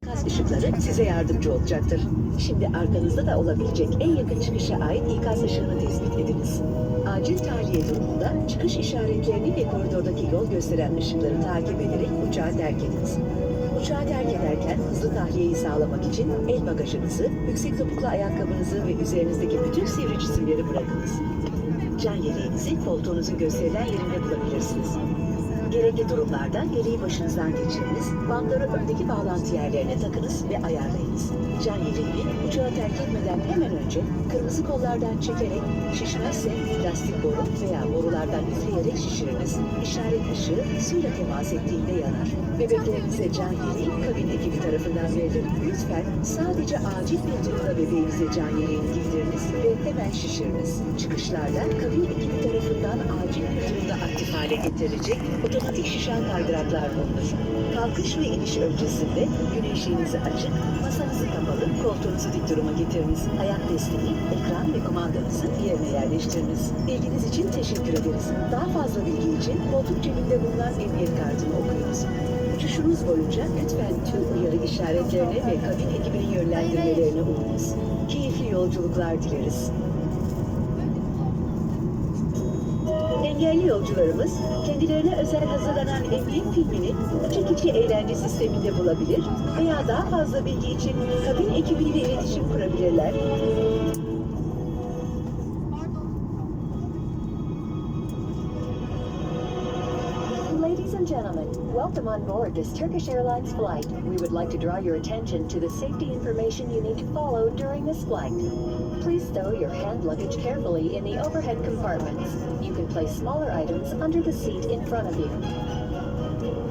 İkaz ışıkları size yardımcı olacaktır. Şimdi arkanızda da olabilecek en yakın çıkışa ait ikaz ışığını tespit ediniz. Acil tahliye durumunda çıkış işaretlerini ve koridordaki yol gösteren ışıkları takip ederek uçağı terk ediniz. Uçağı terk ederken hızlı tahliyeyi sağlamak için el bagajınızı, yüksek topuklu ayakkabınızı ve üzerinizdeki bütün sivri cisimleri bırakınız. Can yeleğinizi koltuğunuzun gösterilen yerinde bulabilirsiniz. Gerekli durumlarda yeleği başınızdan geçiriniz, bantları öndeki bağlantı yerlerine takınız ve ayarlayınız. Can yeleğini uçağı terk etmeden hemen önce kırmızı kollardan çekerek, şişmezse lastik boru veya borulardan üfleyerek şişiriniz. İşaret ışığı suyla temas ettiğinde yanar. Bebeklerinize can yeleği kabin ekibi tarafından verilir. Lütfen sadece acil bir durumda bebeğinize can yeleğini giydiriniz ve hemen şişiriniz. Çıkışlarda kabin ekibi tarafından acil bir durumda aktif hale getirilecek otomatik şişen kaydıraklar bulunur. Kalkış ve iniş öncesinde güneşliğinizi açık, masanızı kapalı, koltuğunuzu dik duruma getiriniz. Ayak desteği, ekran ve kumandanızı yerine yerleştiriniz. İlginiz için teşekkür ederiz. Daha fazla bilgi için koltuk cebinde bulunan emniyet kartını okuyunuz. Uçuşunuz boyunca lütfen tüm uyarı işaretlerine ve kabin ekibinin yönlendirmelerine uyunuz. Keyifli yolculuklar dileriz. Engelli yolcularımız kendilerine özel hazırlanan emniyet filmini Uçak içi eğlence sisteminde bulabilir veya daha fazla bilgi için kabin ekibiyle iletişim kurabilirler. Ladies and gentlemen, welcome on board this Turkish Airlines flight. We would like to draw your attention to the safety information you need to follow during this flight. Please stow your hand luggage carefully in the overhead compartments. You can place smaller items under the seat in front of you.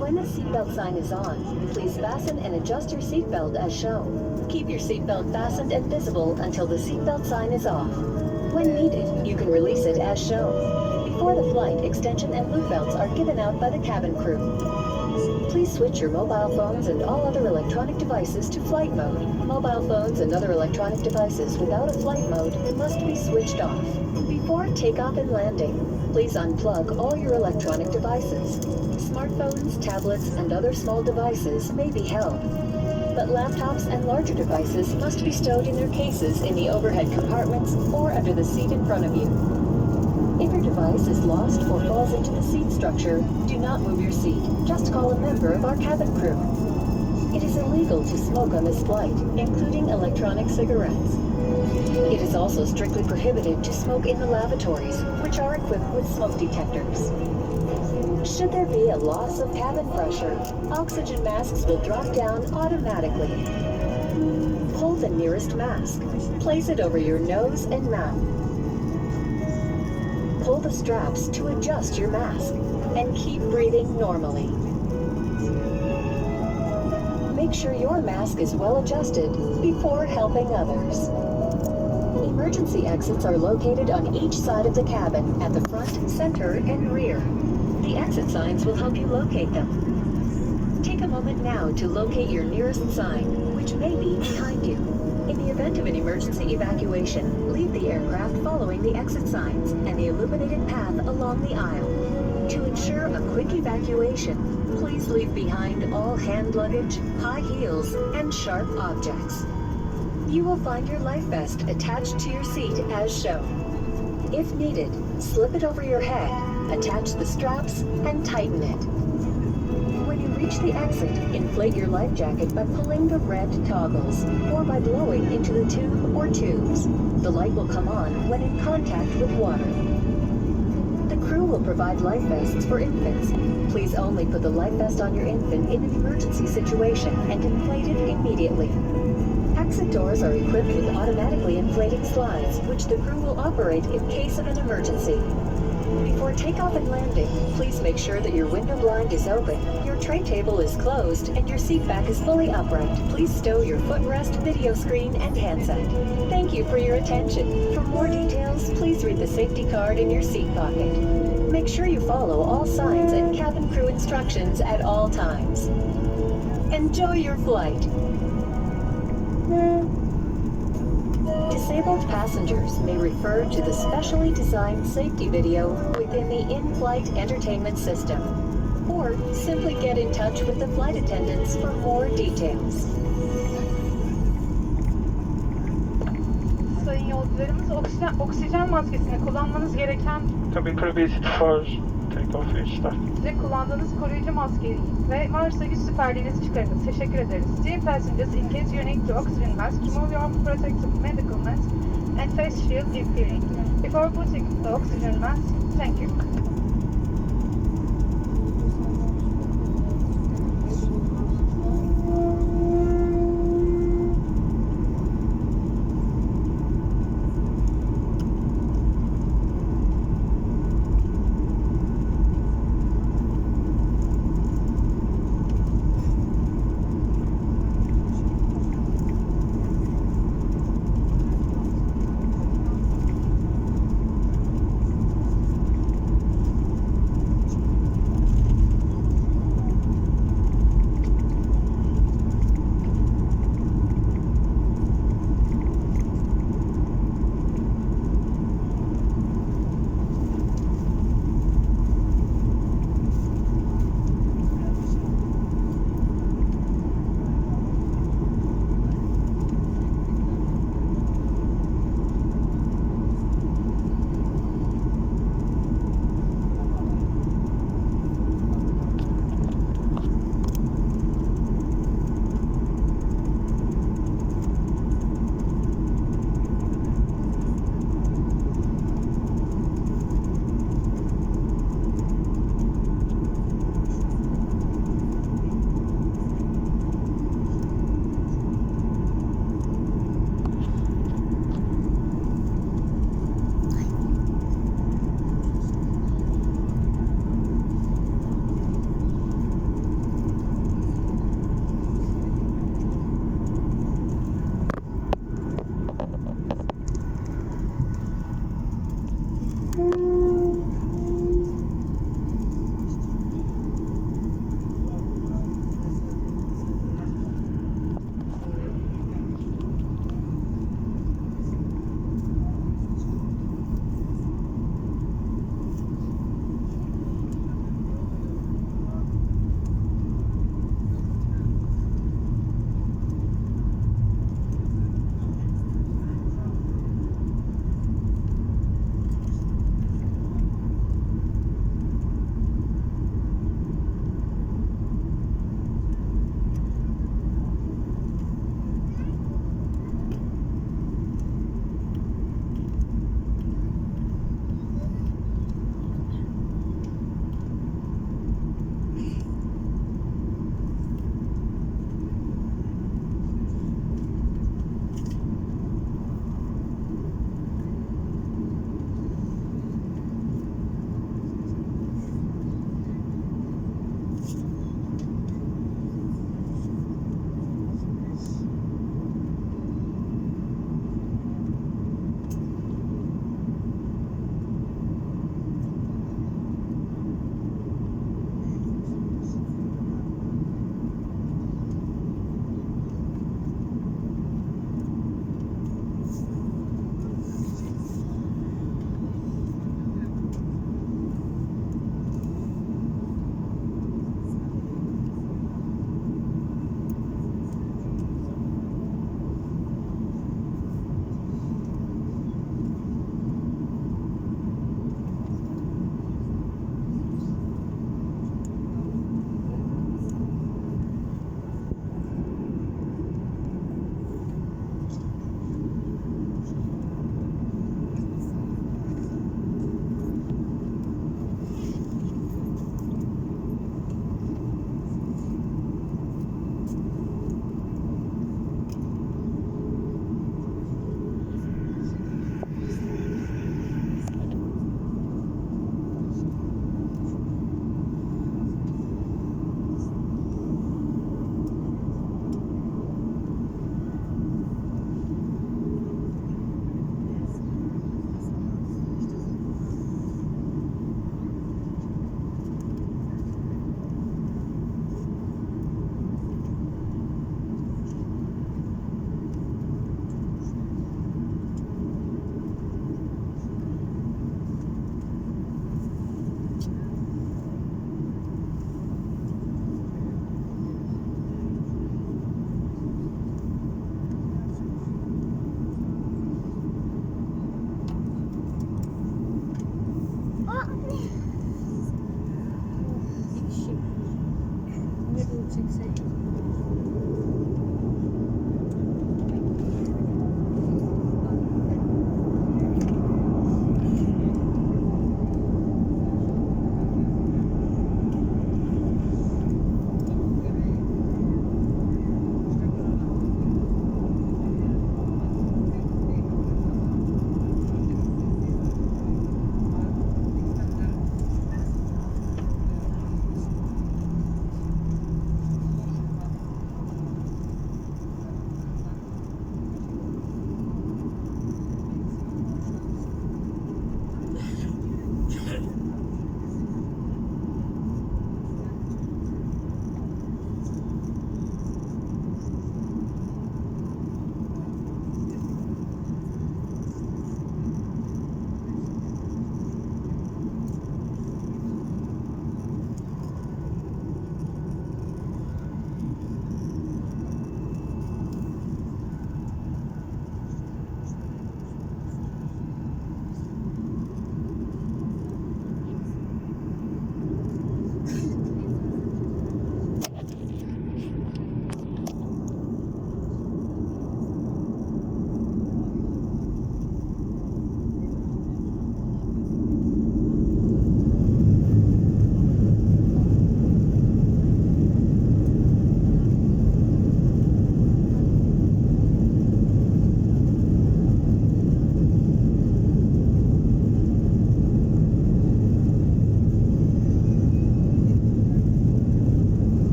When the seatbelt sign is on, please fasten and adjust your seatbelt as shown. Keep your seatbelt fastened and visible until the seatbelt sign is off. When needed, you can release it as shown. Before the flight, extension and loop belts are given out by the cabin crew. Please switch your mobile phones and all other electronic devices to flight mode. Mobile phones and other electronic devices without a flight mode must be switched off. Before takeoff and landing, please unplug all your electronic devices. Smartphones, tablets, and other small devices may be held, but laptops and larger devices must be stowed in their cases in the overhead compartments or under the seat in front of you. If your device is lost or falls into the seat structure, do not move your seat. Just call a member of our cabin crew. It is illegal to smoke on this flight, including electronic cigarettes. It is also strictly prohibited to smoke in the lavatories, which are equipped with smoke detectors. Should there be a loss of cabin pressure, oxygen masks will drop down automatically. Pull the nearest mask. Place it over your nose and mouth. Pull the straps to adjust your mask and keep breathing normally. Make sure your mask is well adjusted before helping others. Emergency exits are located on each side of the cabin at the front, center, and rear. The exit signs will help you locate them. Take a moment now to locate your nearest sign, which may be behind you. In the event of an emergency evacuation, leave the aircraft following the exit signs and the illuminated path along the aisle. To ensure a quick evacuation, please leave behind all hand luggage, high heels, and sharp objects. You will find your life vest attached to your seat as shown. If needed, slip it over your head, attach the straps, and tighten it. When you reach the exit, inflate your life jacket by pulling the red toggles or by blowing into the tube or tubes. The light will come on when in contact with water. The crew will provide life vests for infants. Please only put the life vest on your infant in an emergency situation and inflate it immediately. Exit doors are equipped with automatically inflating slides, which the crew will operate in case of an emergency. Before takeoff and landing, please make sure that your window blind is open, your tray table is closed, and your seat back is fully upright. Please stow your footrest, video screen, and handset. Thank you for your attention. For more details, please read the safety card in your seat pocket. Make sure you follow all signs and cabin crew instructions at all times. Enjoy your flight. Disabled passengers may refer to the specially designed safety video within the in-flight entertainment system. or simply get in touch with the flight attendants for more details. Sayın yolcularımız, oksijen maskesini kullanmanız gereken Cabin crew visit for takeoff each time. ve kullandığınız koruyucu maskeyi ve varsa güç süperliğinizi çıkarınız. Teşekkür ederiz. Dear passengers, in case you need to oxygen mask, remove your protective medical mask and face shield if needed. Before putting the oxygen mask, thank you.